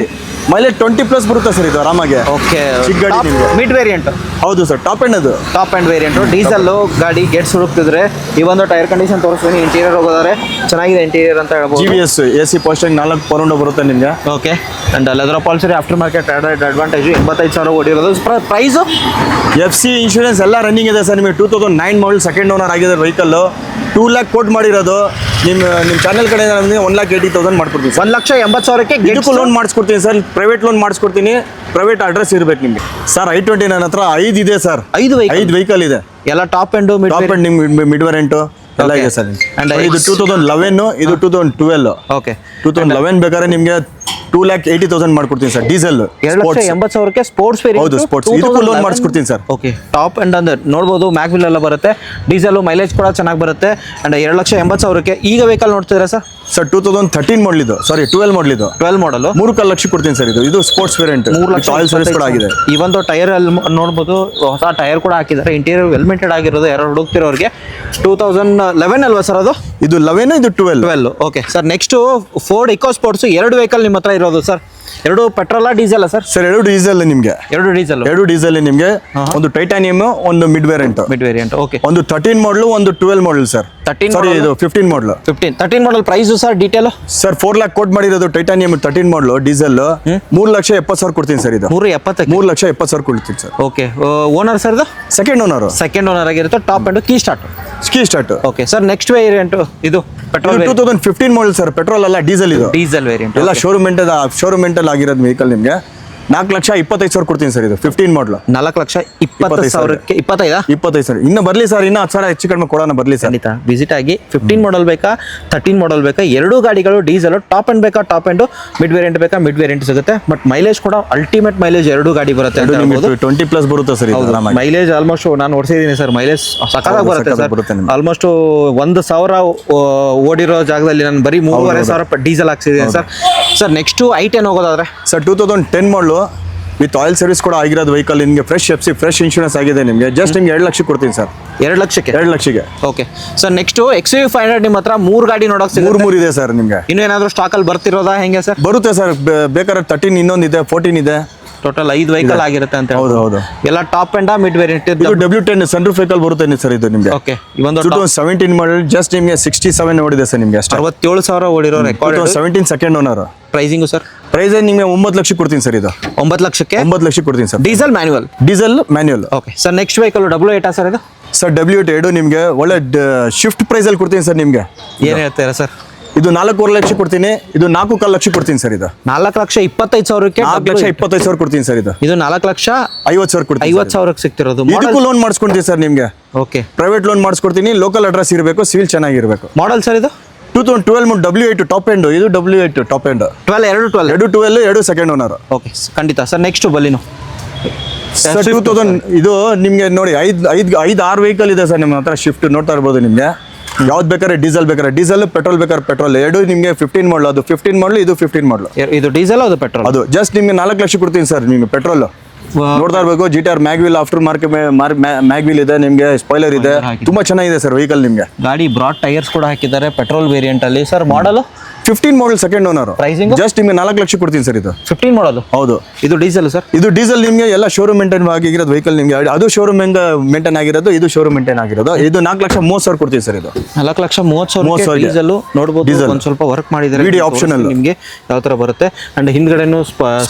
ಮೈಲೇಜ್ 20+ ಬರುತ್ತೆ ಸರ್ ಇದು ಆರಾಮಾಗಿ. ಓಕೆ. ಚಿಕ್ಕ ಗಾಡಿ ನಿಮಗೆ. Mid variant. ಹೌದು ಸರ್, ಟಾಪ್ ಎಂಡ್ ಅದು. ಟಾಪ್ ಎಂಡ್ ವೇರಿಯಂಟು ಡೀಸೆಲ್ ಗಾಡಿ ಗೆಟ್ಸ್ ಹುಡುಕ್ತಿದ್ರೆ ಈ ಒಂದು ಟೈರ್ ಕಂಡೀಷನ್ ತೋರಿಸ್ತೀನಿ. ಇಂಟೀರಿಯರ್ ಹೋಗೋದಾದ್ರೆ ಚೆನ್ನಾಗಿದೆ ಇಂಟೀರಿಯರ್ ಅಂತ ಹೇಳ್ಬೋದು. GVS AC ಪೋಸ್ಟಿಂಗ್ 4 ಪೌಂಡ್ ಬರುತ್ತೆ ನಿಮಗೆ. Okay. And leather upholstery after market advantage 85,000 ಓಡಿರೋದು. ಪ್ರೈಸು? FC ಇನ್ಶೂರೆನ್ಸ್ ಎಲ್ಲ ರನ್ನಿಂಗ್ ಇದೆ ಸರ್. ನಿಮಗೆ 2009 ಮಾಡಲ್ ಸೆಕೆಂಡ್ ಓನರ್ ಆಗಿದೆ ವೆಹಿಕಲ್. 2 lakh ಕೋಟ್ ಮಾಡಿರೋದು. ನಿಮ್ಮ ಚಾನೆಲ್ ಕಡೆ 1,80,000 ಮಾಡ್ಕೊಡ್ತೀನಿ ಸರ್. 1,80,000ಕ್ಕೆ ಇದಕ್ಕೂ ಲೋನ್ ಮಾಡಿಸ್ಕೊಡ್ತೀನಿ ಸರ್. ಪ್ರೈವೇಟ್ ಲೋನ್ ಮಾಡಿಸ್ಕೊಡ್ತೀನಿ. ಪ್ರೈವೇಟ್ ಅಡ್ರೆಸ್ ಇರ್ಬೇಕು ನಿಮಗೆ ಸರ್. I20 ನನ್ನ ಹತ್ರ 5 ಇದೆ ಸರ್. 5 ವೆಹಿಕಲ್ ಇದೆ. ಎಲ್ಲ ಟಾಪ್ ಎಂಡ್ ಟಾಪ್ ಎಂಡ್ ನಿಮ್ಗೆ ಮಿಡ್ ವೇರಿಯಂಟು ಎಲ್ಲ ಇದೆ ಸರ್. ಇದು 2011, ಇದು 2012. ಓಕೆ. 2011 ಬೇಕಾದ್ರೆ ನಿಮಗೆ 2,80,000 ಮಾಡ್ಕೊಡ್ತೀನಿ ಸರ್. ಡೀಸೆಲ್ 2,80,000ಕ್ಕೆ ಸ್ಪೋರ್ಟ್ಸ್ ವೇರಿಯಂಟ್. ಹೌದು, ಸ್ಪೋರ್ಟ್ಸ್ ಇದಕ್ಕೂ ಲೋನ್ ಮಾಡಿಸ್ಕೊಡ್ತೀನಿ ಸರ್. ಓಕೆ. ಟಾಪ್ ಎಂಡ್ ಅಂದ್ರೆ ನೋಡ್ಬೋದು ಮ್ಯಾಗ್ವಿಲ್ ಎಲ್ಲ ಬರುತ್ತೆ. ಡೀಸೆಲ್ ಮೈಲೇಜ್ ಕೂಡ ಚೆನ್ನಾಗಿ ಬರುತ್ತೆ. ಅಂಡ್ 2,80,000ಕ್ಕೆ ಈಗ ವೆಹಿಕಲ್ ನೋಡ್ತಿದ್ದೀರಾ ಸರ್? ಸರ್ 2013 ಮಾಡಲ್ ಇದು. ಸಾರಿ 12 ಮಾಡಲ್ ಇದು. 12 ಮಾಡಲು 3,00,000 ಲಕ್ಷ ಕೊಡ್ತೀನಿ ಸರ್. ಇದು ಸ್ಪೋರ್ಟ್ಸ್ ವೇರಿಯಂಟ್. 3,00,000 ಆಯಿಲ್ ಸರ್ವಿಸ್ ಕೂಡ ಆಗಿದೆ. ಈ ಒಂದು ಟೈರ್ ಅಲ್ಲಿ ನೋಡ್ಬೋದು ಹೊಸ ಟೈರ್ ಕೂಡ ಹಾಕಿದ್ದಾರೆ. ಇಂಟೀರಿಯರ್ ವೆಲ್ ಮೇಂಟೆಡ್ ಆಗಿರೋದು. ಯಾರು ಹುಡುಕ್ತಿರೋರಿಗೆ 2011 ಅಲ್ವಾ ಸರ್ ಅದು? ಇದು 11, ಇದು 12. Okay sir. Next Ford Eco Sports 2 vehicle ನಿಮ್ಮ ಹತ್ರ ಇರೋದು ಸರ್. 2 ಪೆಟ್ರೋಲಾ ಡೀಸೆಲ್ ಸರ್? ಸರ್ 2 ಡೀಸೆಲ್ ನಿಮಗೆ. 2 ಡೀಸೆಲ್ ನಿಮಗೆ. ಒಂದು ಟೈಟಾನಿಯಂ, ಒಂದು ಮಿಡ್ ವೇರಿಯಂಟ್. ಓಕೆ. ಒಂದು 13 ಮಾಡಲು, ಒಂದು 12 ಮಾಡಲ್ ಸರ್. 13 ಸಾರಿ ಇದು 15 model. 13 model price sir detail? Sir 4 lakh quote ಮಾಡಿರೋದು ಟೈಟಾನಿಯಂ 13 ಮಾಡಲು ಡೀಸೆಲ್. 3,70,000 ಕೊಡ್ತೀನಿ ಸರ್. ಇದು 3,70,000 ಕೊಡ್ತೀನಿ ಸರ್. ಓಕೆ. ಓನರ್ ಸರ್ ಇದು? ಸೆಕೆಂಡ್ ಓನರ್ ಆಗಿರುತ್ತೆ. Top end key start. Okay sir. Next variant ಇದು ಪೆಟ್ರೋಲ್ 2015 ಮಾಡಲ್ ಸರ್. ಪೆಟ್ರೋಲ್ ಅಲ್ಲ, ಡೀಸೆಲ್ ಇದು. ಡೀಸೆಲ್ ವೇರಿಯಂಟ್ ಎಲ್ಲ ಶೋರೂಮ್ ಮೆಂಟಲ್ ಆಗಿರೋದು ವೆಹಿಕಲ್ ನಿಮಗೆ. 4,25,000 ಕೊಡ್ತೀನಿ ಸರ್. ಇದು 15 ಮಾಡಲು. 4,20,000ಕ್ಕೆ 25,000 ಇನ್ನು ಬರಲಿ ಸರ್. ಇನ್ನು 10,000 ಹೆಚ್ಚು ಕಡಿಮೆ ಕೊಡೋಣ, ಬರಲಿ ಸರ್. ಖಂಡಿತ ವಿಸಿಟ್ ಆಗಿ. 15 ಮಾಡಲ್ ಬೇಕಾ 13 ಮಾಡಲ್ ಬೇಕಾ? 2 ಗಾಡಿಗಳು ಡೀಸೆಲ್. ಟಾಪ್ ಎಂಡ್ ಬೇಕಾ ಟಾಪ್ ಎಂಡ್, ಮಿಡ್ ವೇರಿಯಂಟ್ ಬೇಕಾ ಮಿಡ್ ವೇರಿಯಂಟ್ ಸಿಗುತ್ತೆ. ಬಟ್ ಮೈಲೇಜ್ ಕೂಡ ಅಲ್ಟಿಮೇಟ್ ಮೈಲೇಜ್ 2 ಗಾಡಿ ಬರುತ್ತೆ. 20+ ಬರುತ್ತೆ ಸರ್. ಮೈಲೇಜ್ ಆಲ್ಮೋಸ್ಟ್ ನಾನು ಓಡಿಸಿದ್ದೀನಿ ಸರ್. ಮೈಲೇಜ್ ಸಖತ್ತಾಗಿ ಬರುತ್ತೆ ಸರ್. ಆಲ್ಮೋಸ್ಟ್ 1,000 ಓಡಿರೋ ಜಾಗದಲ್ಲಿ ನಾನು ಬರೀ 3,500 ಡೀಸೆಲ್ ಹಾಕ್ಸಿದ್ದೀನಿ ಸರ್. ಸರ್ ನೆಕ್ಸ್ಟ್ I10 ಹೋಗೋದಾದ್ರೆ ಸರ್ 2010 ಮಾಡಲು ವಿತ್ ಆಯಿಲ್ ಸರ್ವಿಸ್ ಕೂಡ ಆಗಿರೋದು ವೆಹಿಕಲ್. ನಿಮಗೆ ಫ್ರೆಶ್ FC ಫ್ರೆಶ್ ಇನ್ಶೂರೆನ್ಸ್ ಆಗಿದೆ ನಿಮಗೆ. ಜಸ್ಟ್ ನಿಮ್ಗೆ 2 ಲಕ್ಷ ಕೊಡ್ತೀನಿ ಸರ್. 2 ಲಕ್ಷಕ್ಕೆ? 2 ಲಕ್ಷಕ್ಕೆ. Okay sir. ನೆಕ್ಸ್ಟ್ XUV 500 ನಿಮ್ಮ ಹತ್ರ 3 ಗಾಡಿ ನೋಡೋಕೆ ಸಿಗುತ್ತೆ? 3 ಇದೆ ಸರ್ ನಿಮಗೆ. ಇನ್ನೂ ಏನಾದರೂ ಸ್ಟಾಕಲ್ಲಿ ಬರ್ತಿರೋದಾ ಹೆಂಗೆ ಸರ್? ಬರುತ್ತೆ ಸರ್. ಬೇಕಾದ್ರೆ 13 ಇನ್ನೊಂದಿದೆ, 14 ಇದೆ. ಟೋಟಲ್ 5 ವೆಹಿಕಲ್ ಆಗಿರುತ್ತೆ ಅಂತ. ಹೌದು. ಎಲ್ಲ ಟಾಪ್ ಎಂಡ್ ಮಿಡ್ ವೇರಿಯಂಟ್. ಇದು W10 ಸನ್ರೂಫ್ ವೆಹಿಕಲ್ ಬರುತ್ತೆ ಸರ್ ಇದು ನಿಮಗೆ. ಓಕೆ. ಇವೊಂದು 2017 ಮಾಡಲ್. ಜಸ್ಟ್ ನಿಮಗೆ 67 ಓಡಿದೆ ಸರ್ ನಿಮಗೆ ಅಷ್ಟೇ. 67,000 ಓಡಿರೋ record. 2017 second owner. Pricing sir? Price ನಿಮಗೆ 9 ಲಕ್ಷ ಕೊಡ್ತೀನಿ ಸರ್. ಇದು 9 ಲಕ್ಷಕ್ಕೆ? 9 ಲಕ್ಷ ಕೊಡ್ತೀನಿ sir. Diesel manual. Okay sir. Next vehicle W8 sir ಇದು? ಸರ್ W8 2 ನಿಮಗೆ ಒಳ್ಳೆ ಶಿಫ್ಟ್ ಪ್ರೈಸಲ್ಲಿ ಕೊಡ್ತೀನಿ ಸರ್ ನಿಮಗೆ. ಏನು ಹೇಳ್ತೀರಾ ಸರ್? ಇದು 4.25 ಲಕ್ಷ ಕೊಡ್ತೀನಿ. ಇದು 4.25 ಲಕ್ಷ ಕೊಡ್ತೀನಿ ಸರ್. ಇದು 4,25,000ಕ್ಕೆ 4,25,000 ಕೊಡ್ತೀನಿ ಸರ್. ಇದು 4,50,000 ಕೊಡ್ತೀನಿ. 50,000ಕ್ಕೆ ಸಿಗ್ತಿರೋದು. ಇದಕ್ಕೂ ಲೋನ್ ಮಾಡಿಸ್ಕೊಡ್ತೀನಿ ಸರ್ ನಿಮಗೆ. ಓಕೆ. ಪ್ರೈವೇಟ್ ಲೋನ್ ಮಾಡಿಸ್ಕೊಡ್ತೀನಿ. ಲೋಕಲ್ ಅಡ್ರೆಸ್ ಇರಬೇಕು, ಸಿವಿಲ್ ಚೆನ್ನಾಗಿರಬೇಕು. ಮಾಡಲ್ ಸರ್ ಇದು? 2012 W8 ಟಾಪ್ ಎಂಡ್. ಇದು W8 top end. 2 second owner. Okay ಖಂಡಿತ ಸರ್. ನೆಕ್ಸ್ಟ್ ಬಲಿನೋ ಸರ್ 2000 ಇದು ನಿಮಗೆ ನೋಡಿ 5-6 ವೆಹಿಕಲ್ ಇದೆ ಸರ್ ನಿಮ್ಮ ಹತ್ರ. ಶಿಫ್ಟ್ ನೋಡ್ತಾ ಇರ್ಬೋದು ನಿಮಗೆ. ಯಾವ್ದು ಬೇಕಾದ್ರೆ ಡೀಸೆಲ್, ಪೆಟ್ರೋಲ್ ಬೇಕಾದ್ರೆ ಪೆಟ್ರೋಲ್. 2 ನಿಮಗೆ 15 ಮಾಡಲು. ಅದು 15 ಮಾಡಲು, ಇದು 15 ಮಾಡಲು. ಇದು ಡೀಸೆಲ್, ಅದು ಪೆಟ್ರೋಲ್. ಅದು ಜಸ್ಟ್ ನಿಮಗೆ 4 ಲಕ್ಷ ಕೊಡ್ತೀನಿ ಸರ್. ನಿಮಗೆ ಪೆಟ್ರೋಲ್ ನೋಡ್ತಾ ಇರಬೇಕು. GTR mag wheel after market mag wheel ಇದೆ ನಿಮಗೆ, ಸ್ಪಾಯ್ಲರ್ ಇದೆ, ತುಂಬಾ ಚೆನ್ನಾಗಿದೆ ಸರ್ ವೆಹಿಕಲ್ ನಿಮಗೆ. ಗಾಡಿ ಬ್ರಾಡ್ ಟೈರ್ಸ್ ಕೂಡ ಹಾಕಿದ್ದಾರೆ ಪೆಟ್ರೋಲ್ ವೇರಿಯಂಟ್ ಅಲ್ಲಿ. ಸರ್ ಮಾಡಲು 15 ಮಾಡಲ್ ಸೆಕೆಂಡ್ ಓನರ್. ಪ್ರೈಸಿಂಗ್ ಜಸ್ಟ್ ನಿಮಗೆ 4 ಲಕ್ಷ ಕೊಡ್ತೀನಿ ಸರ್ ಇದು. 15 ಮಾಡಲು. ಹೌದು. ಇದು ಡೀಸೆಲ್ ಸರ್. ಇದು ಡೀಸೆಲ್ ನಿಮಗೆ ಎಲ್ಲ ಶೋರೂಮ್ ಮೇಂಟೈನ್ ಆಗಿರೋದು ವೆಹಿಕಲ್ ನಿಮಗೆ. ಅದು ಶೋರೂಮ್ ಮೇಂಟೈನ್ ಆಗಿರೋದು, ಇದು ಶೋರೂಮ್ ಮೇಂಟೈನ್ ಆಗಿರೋದು. ಇದು 4,30,000 ಕೊಡ್ತೀವಿ ಸರ್ ಇದು. 4,30,000 ಡೀಸೆಲ್ ನೋಡಬಹುದು. ಒಂದ್ ಸ್ವಲ್ಪ ವರ್ಕ್ ಮಾಡಿದ್ದಾರೆ. ವಿಡಿಯೋ ಆಪ್ಷನಲ್ ನಿಮಗೆ ಯಾವ ತರ ಬರುತ್ತೆ. ಅಂಡ್ ಹಿಂದ್ಗಡೆನು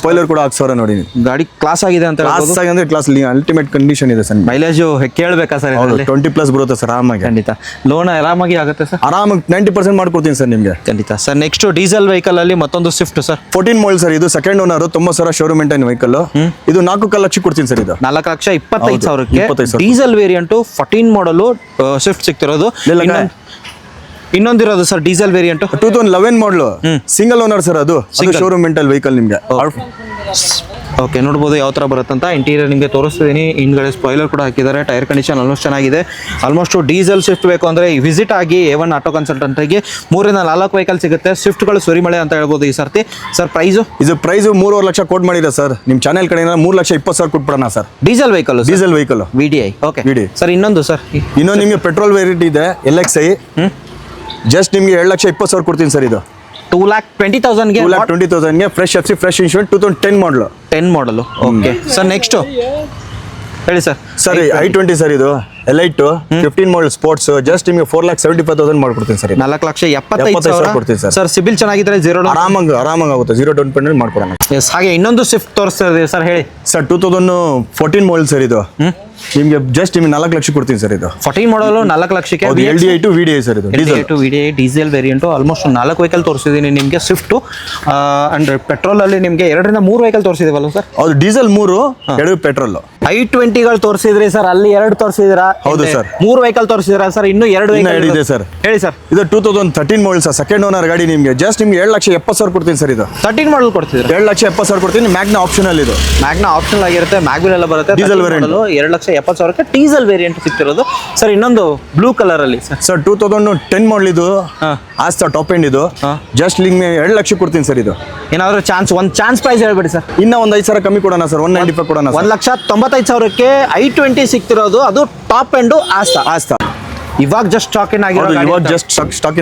ಸ್ಪಾಯ್ಲರ್ ಕೂಡ ಹಾಕ್ಸೋರ ನೋಡಿ. ಗಾಡಿ ಕ್ಲಾಸ್ ಆಗಿದೆ ಅಂತ ಹೇಳ್ಬೋದು. ಕ್ಲಾಸ್ ಆಗಿದೆ, ಕ್ಲಾಸ್ ಅಲ್ಟಿಮೇಟ್ ಕಂಡೀಷನ್ ಇದೆ ಸರ್. ಮೈಲೇಜ್ ಕೇಳಬೇಕಾ ಸರ್? 20+ ಬರುತ್ತೆ ಸರ್ ಆರಾಮಾಗಿ. ಖಂಡಿತ ಲೋನ್ ಆರಾಮಾಗಿ ಆಗುತ್ತೆ ಸರ್. ಆರಾಮಾಗಿ 90% ಮಾಡ್ಕೊಡ್ತೀನಿ ಸರ್ ನಿಮಗೆ. ಖಂಡಿತ ಸರ್. ನೆಕ್ಸ್ಟ್ ಡೀಸೆಲ್ ವೆಹಿಕಲ್ ಅಲ್ಲಿ ಮತ್ತೊಂದು ಸ್ವಿಫ್ಟ್ ಸರ್. 14 ಮಾಡಲ್ ಸರ್ ಇದು. Second owner 90,000 showroom maintain vehicle. ಇದು 4 ಲಕ್ಷ ಕೊಡ್ತೀನಿ ಸರ್ ಇದು. 4,25,000 ಡೀಸೆಲ್ ವೇರಿಯಂಟ್ 14 ಮಾಡಲು ಸ್ವಿಫ್ಟ್ ಸಿಗ್ತಿರೋದು. ಇನ್ನೊಂದಿರೋದು ಸರ್ ಡೀಸೆಲ್ ವೇರಿಯಂಟ್ 2011 ಮಾಡಲು ಸಿಂಗಲ್ ಓನರ್ ಸರ್. ಅದು ಶೋರೂಮ್ ಮೇಂಟೈನ್ ವೆಹಿಕಲ್ ನಿಮಗೆ. ಓಕೆ, ನೋಡ್ಬೋದು ಯಾವ ಥರ ಬರುತ್ತೆ ಅಂತ. ಇಂಟೀರಿಯರ್ ನಿಮಗೆ ತೋರಿಸ್ತಿದ್ದೀನಿ. ಹಿಂದ್ಗಡೆ ಸ್ಪಾಯ್ಲರ್ ಕೂಡ ಹಾಕಿದ್ದಾರೆ. ಟೈರ್ ಕಂಡೀಷನ್ ಆಲ್ಮೋಸ್ಟ್ ಚೆನ್ನಾಗಿದೆ. ಆಲ್ಮೋಸ್ಟ್ ಡೀಸೆಲ್ ಸ್ವಿಫ್ಟ್ ಬೇಕು ಅಂದರೆ ವಿಸಿಟ್ ಆಗಿ A1 ಆಟೋ ಕನ್ಸಲ್ಟೆಂಟ್ಗೆ 3-4 ವೆಹಿಕಲ್ ಸಿಗುತ್ತೆ. ಸ್ವಿಫ್ಟ್ಗಳು ಸುರಿಮಳೆ ಅಂತ ಹೇಳ್ಬೋದು ಈ ಸರ್ತಿ. Sir price? ಇದು ಪ್ರೈಸ್ 3.5 ಲಕ್ಷ ಕೋಟ್ ಮಾಡಿರ ಸರ್. ನಿಮ್ಮ ಚಾನೆಲ್ ಕಡೆಯಿಂದ 3,20,000 ಕೊಟ್ಬಿಡೋಣ sir. Diesel vehicle. Diesel vehicle VDI. Okay VDI. Sir ಇನ್ನೊಂದು ಸರ್, ಇನ್ನೊಂದು ನಿಮಗೆ ಪೆಟ್ರೋಲ್ ವೇರಿಯಂಟ್ ಇದೆ LXi. ಜಸ್ಟ್ ನಿಮಗೆ 2,20,000 ಕೊಡ್ತೀನಿ ಸರ್ ಇದು. 2,20,000ಗೆ 2,20,000ಗೆ fresh FC fresh insurance 2010 model. 10 model. Okay sir. Next ಹೇಳಿ ಸರ್. ಸರ್ i20 ಸರ್ ಇದು Elite 15 ಮಾಡಲ್ ಸ್ಪೋರ್ಟ್ಸ್. ಜಸ್ಟ್ ನಿಮಗೆ 4,75,000 ಮಾಡ್ಕೊಡ್ತೀನಿ ಸರ್. 4,75,000 ಕೊಡ್ತೀನಿ ಸರ್. ಸರ್ ಸಿಬಿಲ್ ಚೆನ್ನಾಗಿದ್ರೆ ಆರಾಮಾಗಿ ಆಗುತ್ತೆ. 0 ಡೌನ್ ಪೇಮೆಂಟ್ ಮಾಡ್ಕೊಡೋಣ. ಎಸ್. ಹಾಗೆ ಇನ್ನೊಂದು ಸ್ವಿಫ್ಟ್ ತೋರಿಸ್ತಾ ಇದೆ ಸರ್, ಹೇಳಿ ಸರ್. 2014 ಮಾಡಲ್ ಸರ್ ಇದು. ನಿಮಗೆ ಜಸ್ಟ್ ನಿಮಗೆ 4 ಲಕ್ಷ ಕೊಡ್ತೀನಿ ಸರ್ ಇದು. 14 ಮಾಡಲು 4 ಲಕ್ಷಕ್ಕೆ. LDI to VDI ಸರ್ ಇದು. VDI diesel variant. Almost 4 vehicle ತೋರಿಸಿದ್ದೀನಿ ನಿಮಗೆ ಸ್ವಿಫ್ಟು. ಅಂಡ್ ಪೆಟ್ರೋಲ್ ಅಲ್ಲಿ ನಿಮಗೆ 2-3 ವೆಹಿಕಲ್ ತೋರಿಸಿದೀವಲ್ಲ ಸರ್? ಹೌದು, ಡೀಸೆಲ್ 3, 2 ಪೆಟ್ರೋಲ್. i20ಗಳು ತೋರಿಸಿದ್ರಿ ಸರ್, ಅಲ್ಲಿ 2 ತೋರಿಸಿದಿರಾ? ಹೌದು ಸರ್. 3 vehicle ತೋರಿಸಿದಿರಾ sir? ಇನ್ನು 2 ವೆಹಿಕಲ್ ಇದೆ ಸರ್. ಹೇಳಿ ಸರ್. ಇದು 2013 ಮಾಡಲ್ ಸರ್. ಸೆಕೆಂಡ್ ಓನರ್ ಗಾಡಿ ನಿಮಗೆ. ಜಸ್ಟ್ ನಿಮಗೆ 7,70,000 ಕೊಡ್ತೀನಿ ಸರ್ ಇದು. 13 ಮಾಡಲ್ ಕೊಡ್ತಿದ್ರು. 7,70,000 ಕೊಡ್ತೀನಿ. ಮ್ಯಾಗ್ನಾ ಆಪ್ಷನಲ್ ಇದು. ಮ್ಯಾಗ್ನಾ ಆಪ್ಷನಲ್ ಆಗಿರುತ್ತೆ. ಮ್ಯಾಗ್ವಿಲ್ ಎಲ್ಲ ಬರುತ್ತೆ. ಡೀಸೆಲ್ ವೇರಿಯಂಟ್ 2,70,000ಕ್ಕೆ ಡೀಸೆಲ್ ವೇರಿಯಂಟ್ ಸಿಗ್ತಿರೋದು ಸರ್. ಇನ್ನೊಂದು ಬ್ಲೂ ಕಲರ್ ಅಲ್ಲಿ ಸರ್ 2010 ಮಾಡಲ್ ಇದು. ಆಸ್ತಾ ಟಾಪ್ ಎಂಡ್ ಇದು. ಜಸ್ಟ್ ನಿಮಗೆ 2 ಲಕ್ಷ ಕೊಡ್ತೀನಿ ಸರ್ ಇದು. ಏನಾದ್ರು ಒಂದು ಚಾನ್ಸ್ ಪ್ರೈಸ್ ಹೇಳ್ಬೇಡಿ ಸರ್. ಇನ್ನ ಒಂದು 5,000 ಕಮ್ಮಿ ಕೊಡೋಣ ಸರ್. 195 ಕೊಡೋಣ. 1,95,000ಕ್ಕೆ i20 ಸಿಗ್ತಿರೋದು. ಅದು ಟಾಪ್ ಎಂಡ್ ಆಸ್ತಾ. ಇವಾಗ ಜಸ್ಟ್ ಸ್ಟಾಕ್ ಇನ್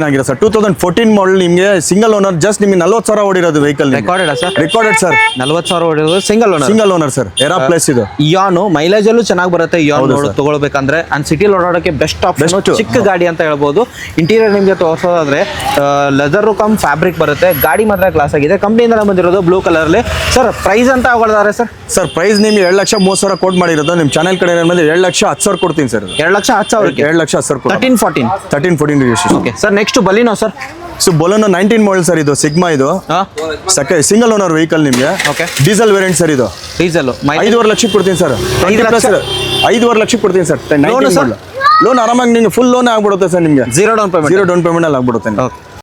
ಆಗಿರೋ ಸರ್. 2014 ಮಾಡಲ್ ನಿಮಗೆ ಸಿಂಗಲ್ ಓನರ್. ಜಸ್ಟ್ ನಿಮಗೆ 40,000 ಓಡಿರೋದು vehicle. Recorded sir? Recorded sir. 40,000 ಓಡಿರೋದು single owner sir. Era plus ಇದು. ಇಯಾನು ಮೈಲೇಜ್ ಅಲ್ಲೂ ಚೆನ್ನಾಗಿ ಬರುತ್ತೆ. ಇಯಾನ್ ತಗೊಳ್ಬೇಕಂದ್ರೆ ಅಂಡ್ ಸಿಟಿಲಿ ಓಡಾಡೋಕೆ ಬೆಸ್ಟ್ ಆಪ್ಷನ್. ಚಿಕ್ಕ ಗಾಡಿ ಅಂತ ಹೇಳ್ಬೋದು. ಇಂಟೀರಿಯರ್ ನಿಮಗೆ ತೋರಿಸೋದಾದ್ರೆ ಲೆದರ್ ಕಮ್ ಫ್ಯಾಬ್ರಿಕ್ ಬರುತ್ತೆ. ಗಾಡಿ ಮಾತ್ರ ಕ್ಲಾಸ್ ಆಗಿದೆ. ಕಂಪ್ನಿಯಿಂದ ಬಂದಿರೋದು ಬ್ಲೂ ಕಲರ್ ಅಲ್ಲಿ. ಸರ್ ಪ್ರೈಸ್ ಅಂತ ತಗೊಳ್ತಾರೆ ಸರ್? ಸರ್ ಪ್ರೈಸ್ ನಿಮಗೆ 2,30,000 ಕೋಟ್ ಮಾಡಿರೋದು. ನಿಮ್ಮ ಚಾನೆಲ್ ಕಡೆ 2,10,000 ಕೊಡ್ತೀನಿ ಸರ್. 2,10,000ಕ್ಕೆ 2,10,000 13-14 registration. Okay sir. Next Baleno sir. So Baleno 19 model sir ಇದು. ಸಿಗ್ಮಾ ಇದು. ಸಿಂಗಲ್ ಓನರ್ ವೆಹಿಕಲ್ ನಿಮಗೆ. ಓಕೆ. ಡೀಸೆಲ್ ವೇರಿಯಂಟ್ ಸರ್ ಇದು. ಡೀಸೆಲ್ 5,500,000 ಲಕ್ಷ ಕೊಡ್ತೀನಿ ಸರ್. 5,500,000 ಲಕ್ಷ ಕೊಡ್ತೀನಿ ಸರ್. ಲೋನ್ ಆರಾಮಾಗಿ ನಿಮಗೆ ಫುಲ್ ಲೋನ್ ಆಗ್ಬಿಡುತ್ತೆ ಸರ್ ನಿಮಗೆ. 0 ಡೌನ್ ಪೇಮೆಂಟ್ ಅಲ್ಲಿ ಆಗ್ಬಿಡುತ್ತೆ.